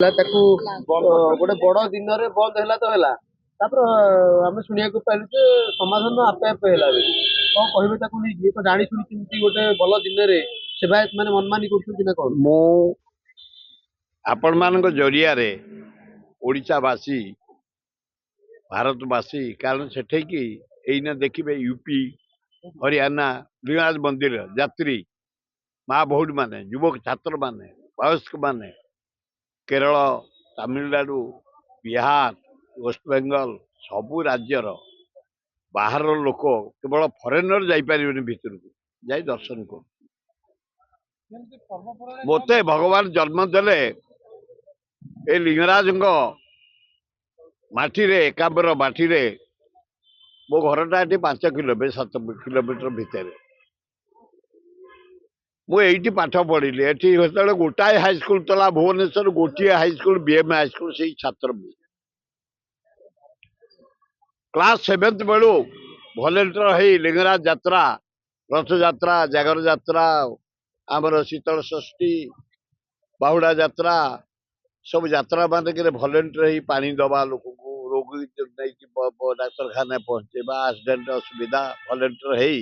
ତାକୁ ଗୋଟେ ବଡ ଦିନରେ ବନ୍ଦ ହେଲା ତ ହେଲା ତାପରେ ଆମେ ଶୁଣିବାକୁ ପାଇଲୁ ଯେ ସମାଧାନ ଆପେ ଆପେ ହେଲା ବୋଲି କଣ କହିବେ ତାକୁ ନେଇକି ତ ଜାଣି ଶୁଣି କେମିତି ଗୋଟେ ଭଲ ଦିନରେ ସେବାୟତ ମାନେ ମନମାନି କରୁଛନ୍ତି ନା କଣ? ମୁଁ ଆପଣମାନଙ୍କ ଜରିଆରେ ଓଡ଼ିଶାବାସୀ ଭାରତବାସୀ କାରଣ ସେଠିକି ଏଇନା ଦେଖିବେ ୟୁପି ହରିୟାଣା ଲିଙ୍ଗରାଜ ମନ୍ଦିର ଯାତ୍ରୀ ମା ଭଉଣୀ ମାନେ ଯୁବକ ଛାତ୍ର ମାନେ ବୟସ୍କ ମାନେ କେରଳ ତାମିଲନାଡୁ ବିହାର ୱେଷ୍ଟବେଙ୍ଗଲ ସବୁ ରାଜ୍ୟର ବାହାରର ଲୋକ କେବଳ ଫରେନର ଯାଇପାରିବେନି ଭିତରକୁ ଯାଇ ଦର୍ଶନ କରୁ। ମୋତେ ଭଗବାନ ଜନ୍ମ ଦେଲେ ଏ ଲିଙ୍ଗରାଜଙ୍କ ମାଟିରେ ଏକାମ୍ର ମାଟିରେ। ମୋ ଘରଟା ଏଠି 5 କିଲୋମିଟର 7 କିଲୋମିଟର ଭିତରେ। ମୁଁ ଏଇଠି ପାଠ ପଢିଲି। ଏଠି ସେତେବେଳେ ଗୋଟାଏ ହାଇସ୍କୁଲ ଥିଲା ଭୁବନେଶ୍ୱର, ଗୋଟିଏ ହାଇସ୍କୁଲ ବିଏମ୍ ହାଇସ୍କୁଲ, ସେଇ ଛାତ୍ର ମୁଁ କ୍ଲାସ 7th ବେଳୁ ଭଲେଣ୍ଟିୟର ହେଇ ଲିଙ୍ଗରାଜ ଯାତ୍ରା, ରଥଯାତ୍ରା, ଜାଗର ଯାତ୍ରା, ଆମର ଶୀତଳ ଷଷ୍ଠୀ, ବାହୁଡା ଯାତ୍ରା ସବୁ ଯାତ୍ରା ମାନଙ୍କରେ ଭଲେଣ୍ଟିୟର ହେଇ ପାଣି ଦବା, ଲୋକଙ୍କୁ ରୋଗୀ ନେଇକି ଡାକ୍ତରଖାନା ପହଞ୍ଚେଇବା, ଆକ୍ସିଡେଣ୍ଟ ଅସୁବିଧା ଭଲେଣ୍ଟିୟର ହେଇ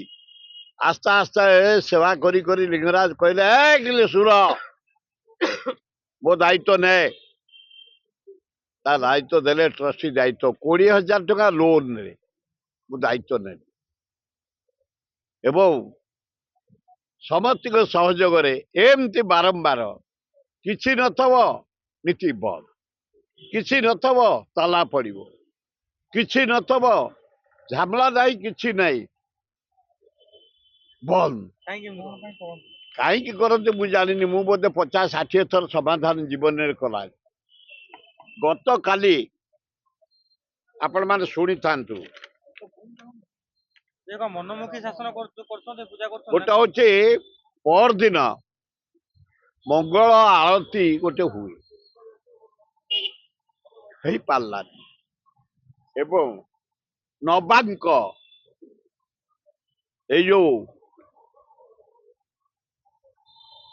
ଆସ୍ତେ ଆସ୍ତେ ସେବା କରି କରି ଲିଙ୍ଗରାଜ କହିଲେ ସୁର ମୋ ଦାୟିତ୍ୱ ନେ। ତା ଦାୟିତ୍ୱ ଦେଲେ ଟ୍ରଷ୍ଟି ଦାୟିତ୍ୱ 20,000 ଟଙ୍କା ଲୋନରେ ମୁଁ ଦାୟିତ୍ୱ ନେଲି ଏବଂ ସମସ୍ତଙ୍କ ସହଯୋଗରେ ଏମିତି ବାରମ୍ବାର କିଛି ନଥିବ ନୀତି ବନ୍ଦ, କିଛି ନଥିବ ତାଲା ପଡିବ, କିଛି ନଥିବ ଝାମଲା ନାହିଁ, କିଛି ନାହିଁ ବନ୍ଦ। କାହିଁକି କରନ୍ତି ମୁଁ ଜାଣିନି। ମୁଁ ବୋଧେ 50-60 ଥର ସମାଧାନ ଜୀବନରେ କଲା। ଗତକାଲି ଆପଣ ମାନେ ଶୁଣିଥାନ୍ତୁ। ମନମୁଖୀ ଶାସନ ପୂଜା ଗୋଟେ ହଉଛି ପରଦିନ ମଙ୍ଗଳ ଆଳତି ଗୋଟେ ହୁଏ, ହେଇପାରିଲାନି ଏବଂ ନବାଙ୍କ ଏଇ ଯୋଉ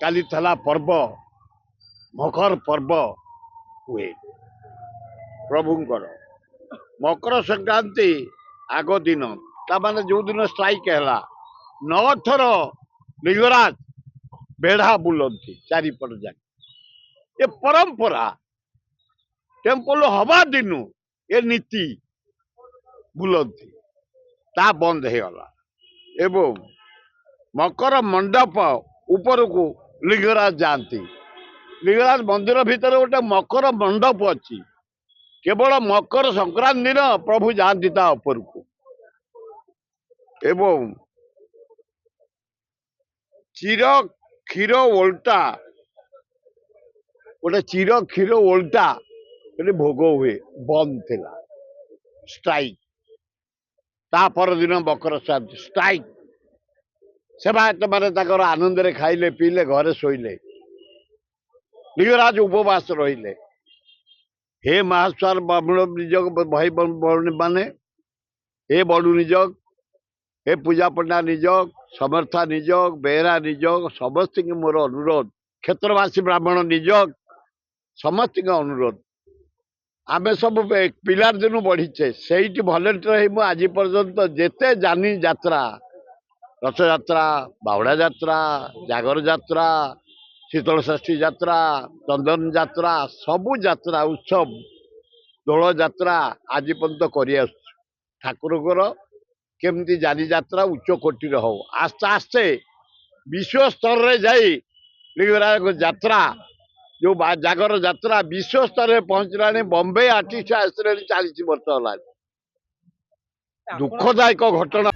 କାଲି ଥିଲା ପର୍ବ, ମକର ପର୍ବ ହୁଏ ପ୍ରଭୁଙ୍କର। ମକର ସଂକ୍ରାନ୍ତି ଆଗ ଦିନ, ତାମାନେ ଯୋଉ ଦିନ ଷ୍ଟ୍ରାଇକ୍ ହେଲା, 9 ଥର ଲିଙ୍ଗରାଜ ବେଢା ବୁଲନ୍ତି ଚାରିପଟ ଯାକ। ଏ ପରମ୍ପରା ଟେମ୍ପଲ ହବା ଦିନୁ ଏ ନୀତି ବୁଲନ୍ତି, ତା ବନ୍ଦ ହେଇଗଲା ଏବଂ ମକର ମଣ୍ଡପ ଉପରକୁ ଲିଙ୍ଗରାଜ ଯାଆନ୍ତି। ଲିଙ୍ଗରାଜ ମନ୍ଦିର ଭିତରେ ଗୋଟେ ମକର ମଣ୍ଡପ ଅଛି। କେବଳ ମକର ସଂକ୍ରାନ୍ତି ଦିନ ପ୍ରଭୁ ଯାଆନ୍ତି ତା ଉପରକୁ ଏବଂ ଚିର କ୍ଷୀର ଓଲଟା, ଗୋଟେ ଚିର କ୍ଷୀର ଓଲଟା ଭୋଗ ହୁଏ, ବନ୍ଦ ଥିଲା ଷ୍ଟ୍ରାଇକ୍। ତା ପରଦିନ ମକର ସଂକ୍ରାନ୍ତି ଷ୍ଟ୍ରାଇକ୍। ସେବାୟତ ମାନେ ତାଙ୍କର ଆନନ୍ଦରେ ଖାଇଲେ ପିଇଲେ, ଘରେ ଶୋଇଲେ। ଲିଙ୍ଗରାଜ ଉପବାସ ରହିଲେ। ହେ ମହାସ୍ୱାର ବାମୁଣ ନିଯୋଗ ଭାଇ ଭଉଣୀ ମାନେ, ହେ ବଡୁ ନିଯୋଗ, ହେ ପୂଜା ପଣ୍ଡା ନିଯୋଗ, ସମର୍ଥା ନିଯୋଗ, ବେହେରା ନିଯୋଗ, ସମସ୍ତଙ୍କୁ ମୋର ଅନୁରୋଧ, କ୍ଷେତ୍ରବାସୀ ବ୍ରାହ୍ମଣ ନିଯୋଗ, ସମସ୍ତଙ୍କ ଅନୁରୋଧ, ଆମେ ସବୁ ପିଲାର ଦିନୁ ବଢିଛେ ସେଇଠି ଭଲେଣ୍ଟିୟର ହେଇ ମୁଁ ଆଜି ପର୍ଯ୍ୟନ୍ତ ଯେତେ ଜାନି ଯାତ୍ରା, ରଥଯାତ୍ରା, ବାହୁଡା ଯାତ୍ରା, ଜାଗର ଯାତ୍ରା, ଶୀତଳ ଷଷ୍ଠୀ ଯାତ୍ରା, ଚନ୍ଦନ ଯାତ୍ରା, ସବୁ ଯାତ୍ରା ଉତ୍ସବ, ଦୋଳ ଯାତ୍ରା ଆଜି ପର୍ଯ୍ୟନ୍ତ କରି ଆସୁଛୁ। ଠାକୁରଙ୍କର କେମିତି ଜାନି ଯାତ୍ରା ଉଚ୍ଚ କୋଟିର ହଉ। ଆସ୍ତେ ଆସ୍ତେ ବିଶ୍ୱ ସ୍ତରରେ ଯାଇ ଲିଙ୍ଗରାଜ ଯାତ୍ରା, ଯୋଉ ଜାଗର ଯାତ୍ରା ବିଶ୍ୱ ସ୍ତରରେ ପହଞ୍ଚିଲାଣି। ବମ୍ବେ ଆର୍ଟିଷ୍ଟ ଆସିଲେଣି 40 ବର୍ଷ ହେଲାଣି। ଦୁଃଖଦାୟକ ଘଟଣା।